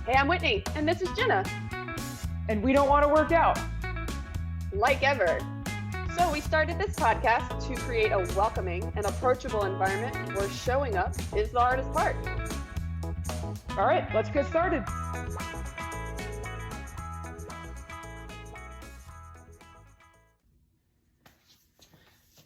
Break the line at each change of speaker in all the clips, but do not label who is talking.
Hey, I'm Whitney, and this is Jenna.
And we don't want to work out.
Like ever. So we started this podcast to create a welcoming and approachable environment where showing up is the hardest part.
All right, let's get started.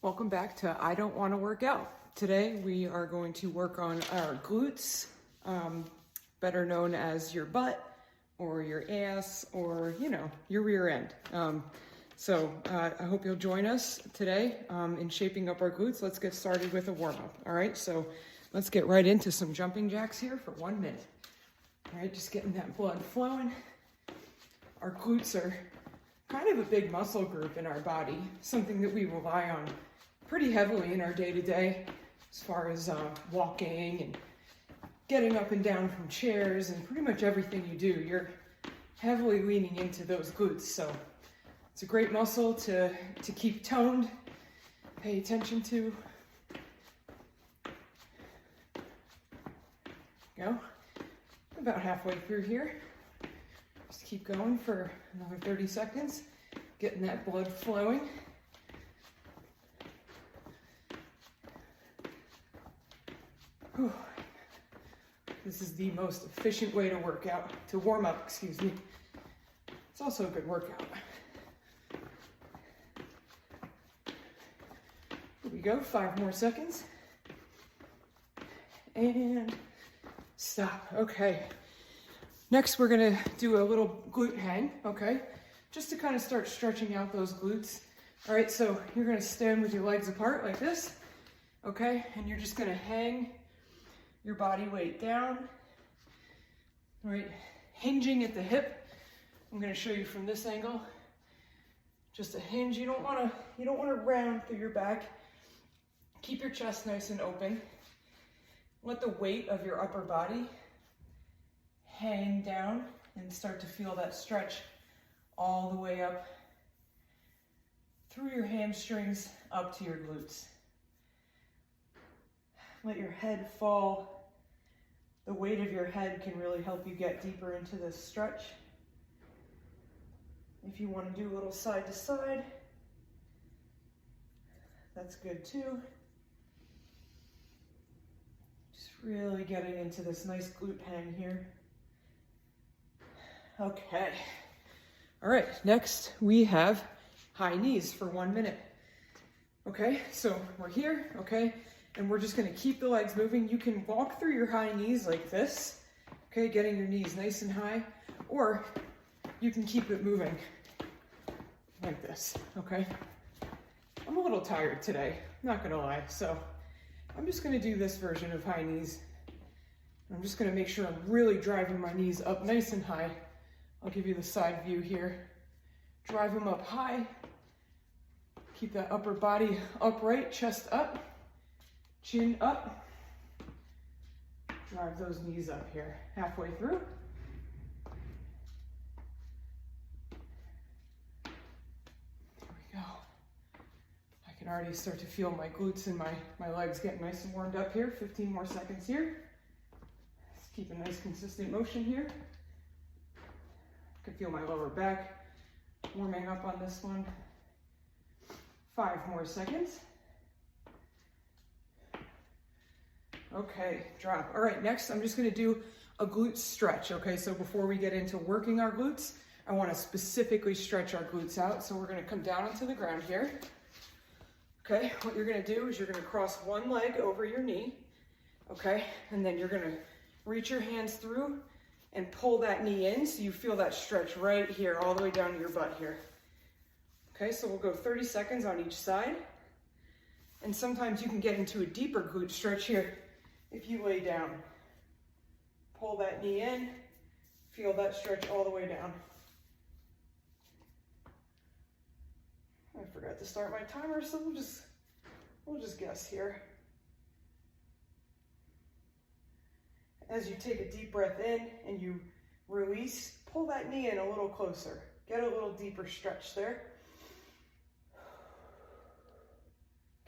Welcome back to I Don't Want to Work Out. Today we are going to work on our glutes, better known as your butt or your ass or, your rear end. So I hope you'll join us today in shaping up our glutes. Let's get started with a warm-up. All right, so let's get right into some jumping jacks here for 1 minute. All right, just getting that blood flowing. Our glutes are kind of a big muscle group in our body, something that we rely on pretty heavily in our day-to-day as far as walking and getting up and down from chairs and pretty much everything you do. You're heavily leaning into those glutes, so it's a great muscle to keep toned, pay attention to. Go. About halfway through here. Just keep going for another 30 seconds, getting that blood flowing. Whew. This is the most efficient way to work out, to warm up, excuse me. It's also a good workout. Here we go, 5 more seconds. And stop, okay. Next, we're gonna do a little glute hang, okay? Just to kind of start stretching out those glutes. All right, so you're gonna stand with your legs apart like this, okay? And you're just gonna hang your body weight down. All right, hinging at the hip. I'm gonna show you from this angle. Just a hinge, you don't wanna round through your back. Keep your chest nice and open. Let the weight of your upper body hang down and start to feel that stretch all the way up through your hamstrings up to your glutes. Let your head fall. The weight of your head can really help you get deeper into this stretch. If you want to do a little side to side, that's good too. Just really getting into this nice glute hang here. Okay. All right, next we have high knees for 1 minute. Okay, so we're here, okay, and we're just gonna keep the legs moving. You can walk through your high knees like this, okay, getting your knees nice and high, or you can keep it moving like this, okay? I'm a little tired today, not gonna lie, so I'm just gonna do this version of high knees. I'm just gonna make sure I'm really driving my knees up nice and high. I'll give you the side view here. Drive them up high. Keep that upper body upright, chest up, chin up. Drive those knees up here, halfway through. There we go. I can already start to feel my glutes and my legs getting nice and warmed up here. 15 more seconds here. Let's keep a nice consistent motion here. I can feel my lower back warming up on this one. 5 more seconds. Okay, drop. All right, next I'm just gonna do a glute stretch, okay? So before we get into working our glutes, I wanna specifically stretch our glutes out. So we're gonna come down onto the ground here. Okay, what you're gonna do is you're gonna cross one leg over your knee, okay? And then you're gonna reach your hands through and pull that knee in so you feel that stretch right here, all the way down to your butt here. Okay, so we'll go 30 seconds on each side. And sometimes you can get into a deeper glute stretch here if you lay down. Pull that knee in, feel that stretch all the way down. I forgot to start my timer, so we'll just guess here. As you take a deep breath in and you release, pull that knee in a little closer. Get a little deeper stretch there.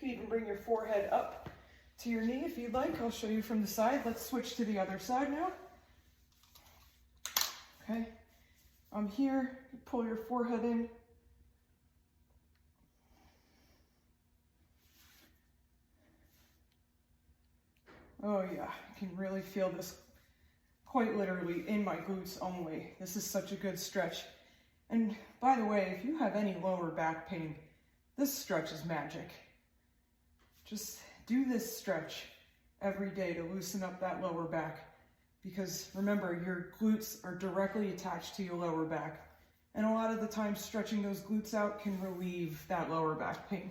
You can even bring your forehead up to your knee if you'd like. I'll show you from the side. Let's switch to the other side now. okay? I'm here, pull your forehead in. Oh yeah, I can really feel this quite literally in my glutes only. This is such a good stretch. And by the way, if you have any lower back pain, this stretch is magic. Just do this stretch every day to loosen up that lower back, because remember, your glutes are directly attached to your lower back. And a lot of the time, stretching those glutes out can relieve that lower back pain.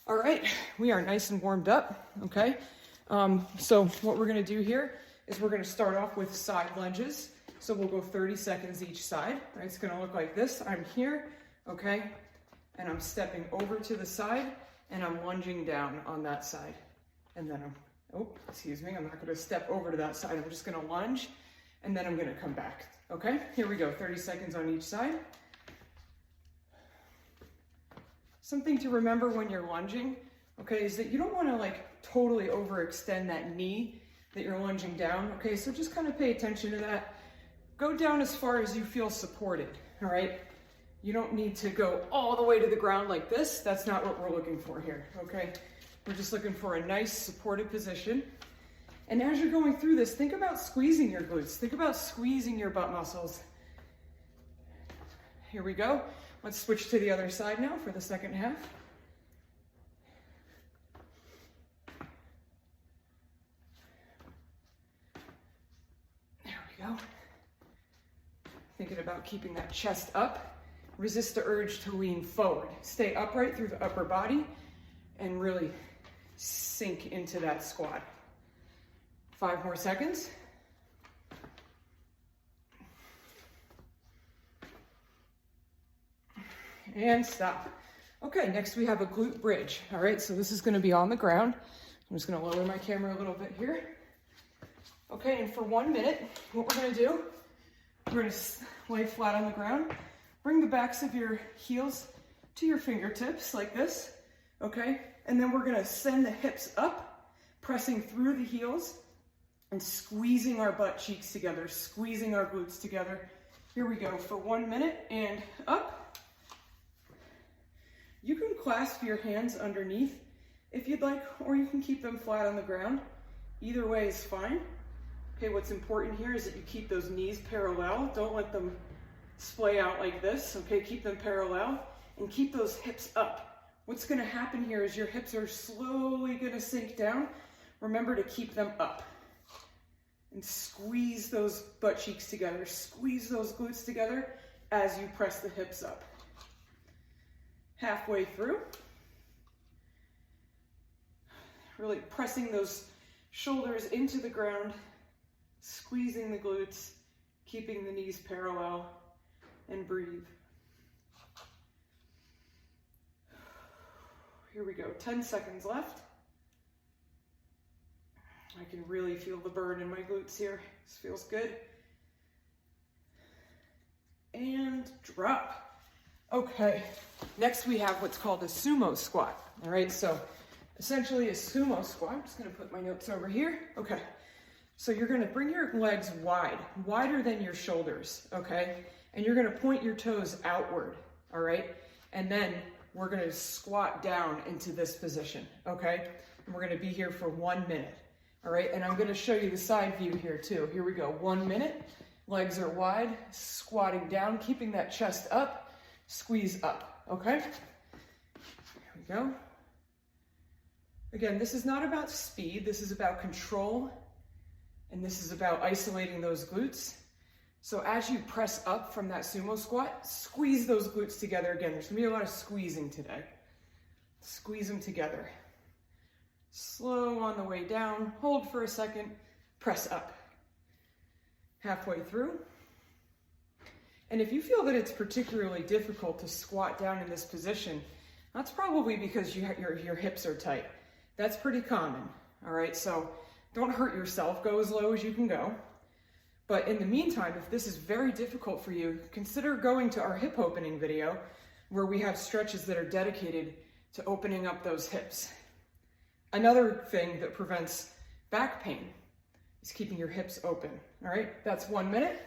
All right, we are nice and warmed up, okay? So what we're gonna do here is we're gonna start off with side lunges. So we'll go 30 seconds each side. Right? It's gonna look like this. I'm here, okay? And I'm stepping over to the side and I'm lunging down on that side. And then I'm not gonna step over to that side. I'm just gonna lunge and then I'm gonna come back, okay? Here we go, 30 seconds on each side. Something to remember when you're lunging, okay, is that you don't wanna like totally overextend that knee that you're lunging down, okay? So just kind of pay attention to that. Go down as far as you feel supported, all right? You don't need to go all the way to the ground like this. That's not what we're looking for here, okay? We're just looking for a nice supported position. And as you're going through this, think about squeezing your glutes. Think about squeezing your butt muscles. Here we go. Let's switch to the other side now for the second half. There we go. Thinking about keeping that chest up. Resist the urge to lean forward. Stay upright through the upper body and really sink into that squat. 5 more seconds. And stop. Okay, next we have a glute bridge. All right, so this is gonna be on the ground. I'm just gonna lower my camera a little bit here. Okay, and for 1 minute, what we're gonna do, we're gonna lay flat on the ground. Bring the backs of your heels to your fingertips like this, okay? And then we're gonna send the hips up, pressing through the heels and squeezing our butt cheeks together, squeezing our glutes together. Here we go for 1 minute and up. You can clasp your hands underneath if you'd like, or you can keep them flat on the ground. Either way is fine. Okay, what's important here is that you keep those knees parallel. Don't let them splay out like this, okay? Keep them parallel and keep those hips up. What's gonna happen here is your hips are slowly gonna sink down. Remember to keep them up and squeeze those butt cheeks together. Squeeze those glutes together as you press the hips up. Halfway through. Really pressing those shoulders into the ground, squeezing the glutes, keeping the knees parallel, and breathe. Here we go, 10 seconds left. I can really feel the burn in my glutes here. This feels good. And drop. Okay, next we have what's called a sumo squat. All right, so essentially a sumo squat. I'm just gonna put my notes over here. Okay, so you're gonna bring your legs wide, wider than your shoulders, okay? And you're gonna point your toes outward, all right? And then we're gonna squat down into this position, okay? And we're gonna be here for 1 minute, all right? And I'm gonna show you the side view here too. Here we go, 1 minute, legs are wide, squatting down, keeping that chest up, squeeze up, okay? Here we go. Again, this is not about speed, this is about control, and this is about isolating those glutes. So as you press up from that sumo squat, squeeze those glutes together again. There's gonna be a lot of squeezing today. Squeeze them together. Slow on the way down, hold for a second, press up. Halfway through. And if you feel that it's particularly difficult to squat down in this position, that's probably because your hips are tight. That's pretty common, all right? So don't hurt yourself, go as low as you can go. But in the meantime, if this is very difficult for you, consider going to our hip opening video where we have stretches that are dedicated to opening up those hips. Another thing that prevents back pain is keeping your hips open, all right? That's 1 minute.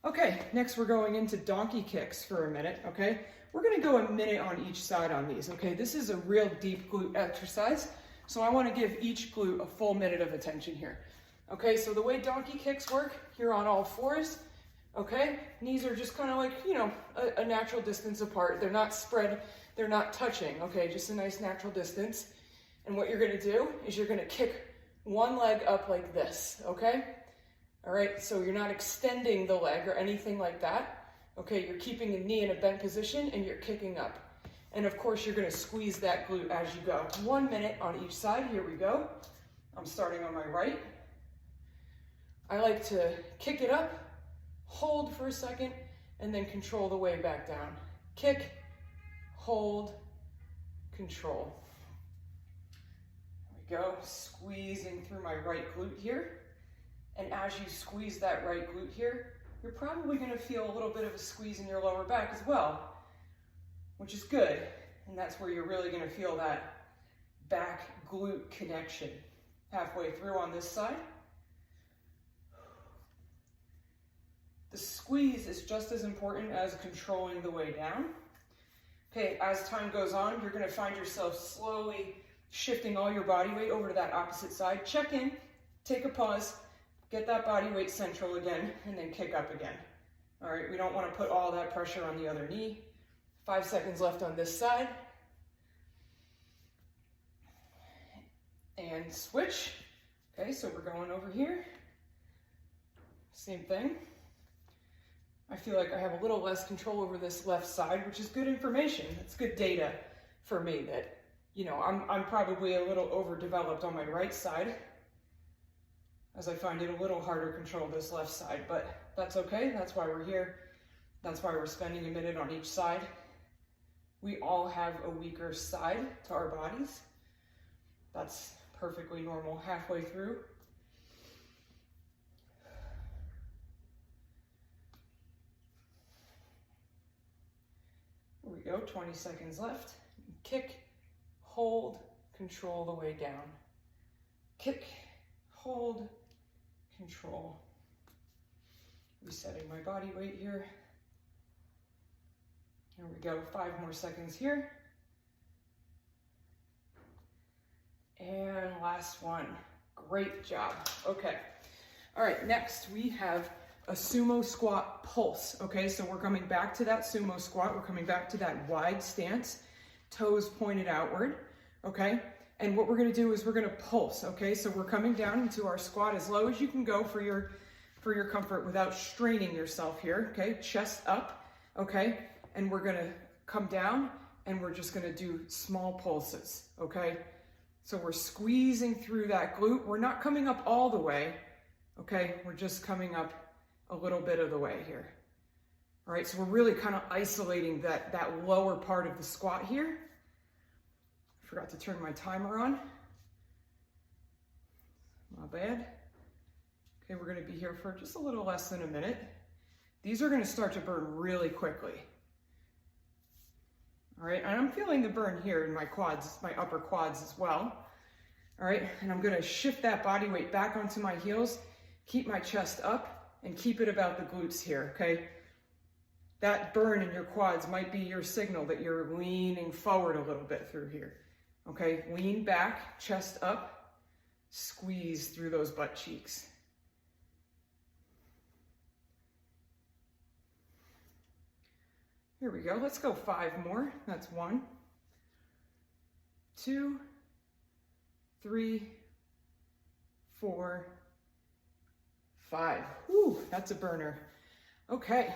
Okay, next we're going into donkey kicks for a minute, okay? We're gonna go a minute on each side on these, okay? This is a real deep glute exercise, so I wanna give each glute a full minute of attention here. Okay, so the way donkey kicks work, you're on all fours, okay? Knees are just kind of like, a natural distance apart. They're not spread, they're not touching, okay? Just a nice natural distance. And what you're gonna do is you're gonna kick one leg up like this, okay? All right, so you're not extending the leg or anything like that. Okay, you're keeping the knee in a bent position and you're kicking up. And of course, you're gonna squeeze that glute as you go. 1 minute on each side, here we go. I'm starting on my right. I like to kick it up, hold for a second, and then control the way back down. Kick, hold, control. There we go, squeezing through my right glute here. And as you squeeze that right glute here, you're probably gonna feel a little bit of a squeeze in your lower back as well, which is good. And that's where you're really gonna feel that back glute connection. Halfway through on this side. The squeeze is just as important as controlling the way down. Okay, as time goes on, you're gonna find yourself slowly shifting all your body weight over to that opposite side. Check in, take a pause, get that body weight central again, and then kick up again. All right, we don't want to put all that pressure on the other knee. 5 seconds left on this side. And switch. Okay, so we're going over here. Same thing. I feel like I have a little less control over this left side, which is good information. It's good data for me that, I'm probably a little overdeveloped on my right side, as I find it a little harder to control this left side, but that's okay. That's why we're here. That's why we're spending a minute on each side. We all have a weaker side to our bodies. That's perfectly normal halfway through. Here we go, 20 seconds left. Kick, hold, control the way down. Kick, hold, control. Resetting my body weight here. Here we go, 5 more seconds here. And last one. Great job. Okay. All right, next we have a sumo squat pulse. Okay, so we're coming back to that sumo squat. We're coming back to that wide stance, toes pointed outward. Okay. And what we're gonna do is we're gonna pulse, okay? So we're coming down into our squat as low as you can go for your comfort without straining yourself here, okay? Chest up, okay? And we're gonna come down and we're just gonna do small pulses, okay? So we're squeezing through that glute. We're not coming up all the way, okay? We're just coming up a little bit of the way here. All right, so we're really kind of isolating that lower part of the squat here. Forgot to turn my timer on. Not bad. Okay, we're gonna be here for just a little less than a minute. These are gonna start to burn really quickly. All right, and I'm feeling the burn here in my quads, my upper quads as well. All right, and I'm gonna shift that body weight back onto my heels, keep my chest up, and keep it about the glutes here, okay? That burn in your quads might be your signal that you're leaning forward a little bit through here. Okay, lean back, chest up, squeeze through those butt cheeks. Here we go, let's go 5 more. That's 1, 2, 3, 4, 5. Whew, that's a burner. Okay,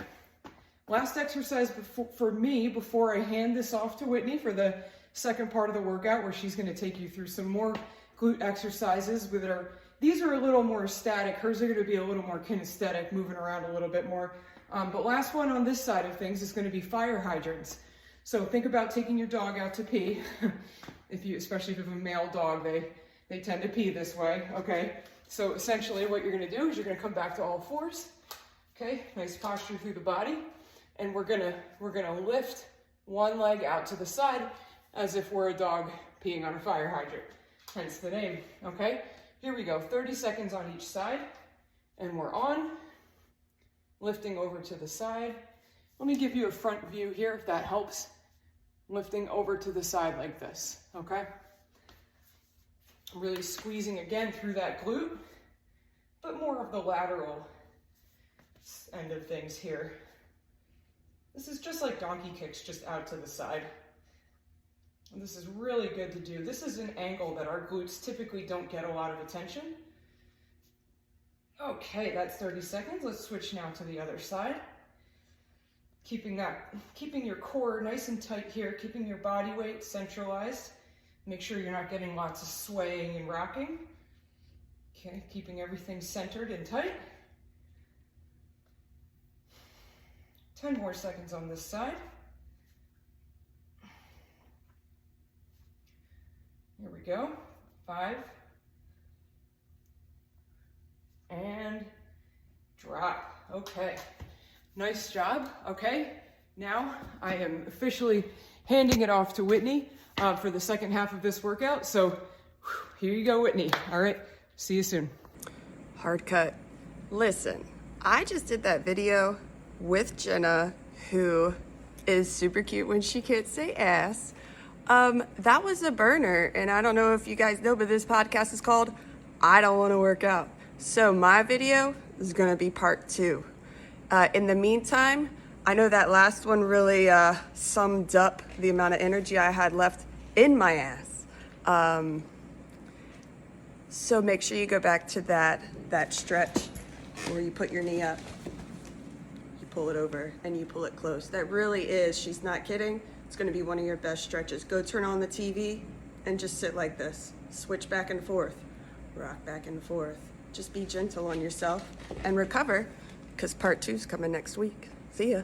last exercise for me before I hand this off to Whitney for the second part of the workout, where she's going to take you through some more glute exercises these are a little more static. Hers are going to be a little more kinesthetic, moving around a little bit more. But last one on this side of things is going to be fire hydrants. So think about taking your dog out to pee. Especially if you have a male dog, they tend to pee this way. Okay. So essentially what you're going to do is you're going to come back to all fours. Okay. Nice posture through the body. And we're going to lift one leg out to the side as if we're a dog peeing on a fire hydrant. Hence the name. Okay. Here we go. 30 seconds on each side. And we're on lifting over to the side. Let me give you a front view here if that helps. Lifting over to the side like this, okay? Really squeezing again through that glute, but more of the lateral end of things here. This is just like donkey kicks, just out to the side. And this is really good to do. This is an angle that our glutes typically don't get a lot of attention. Okay, that's 30 seconds. Let's switch now to the other side. Keeping your core nice and tight here, keeping your body weight centralized. Make sure you're not getting lots of swaying and rocking. Okay, keeping everything centered and tight. 10 more seconds on this side. Here we go. 5. And drop. Okay. Nice job. Okay. Now I am officially handing it off to Whitney for the second half of this workout. So here you go, Whitney. All right. See you soon.
Hard cut. Listen, I just did that video with Jenna, who is super cute when she can't say ass. That was a burner, and I don't know if you guys know, but this podcast is called I Don't Want to Work Out. So my video is going to be part 2. In the meantime, I know that last one really summed up the amount of energy I had left in my ass. So make sure you go back to that stretch where you put your knee up, you pull it over, and you pull it close. That really is, she's not kidding, it's going to be one of your best stretches. Go turn on the TV and just sit like this. Switch back and forth, rock back and forth. Just be gentle on yourself and recover, because part 2 is coming next week. See ya.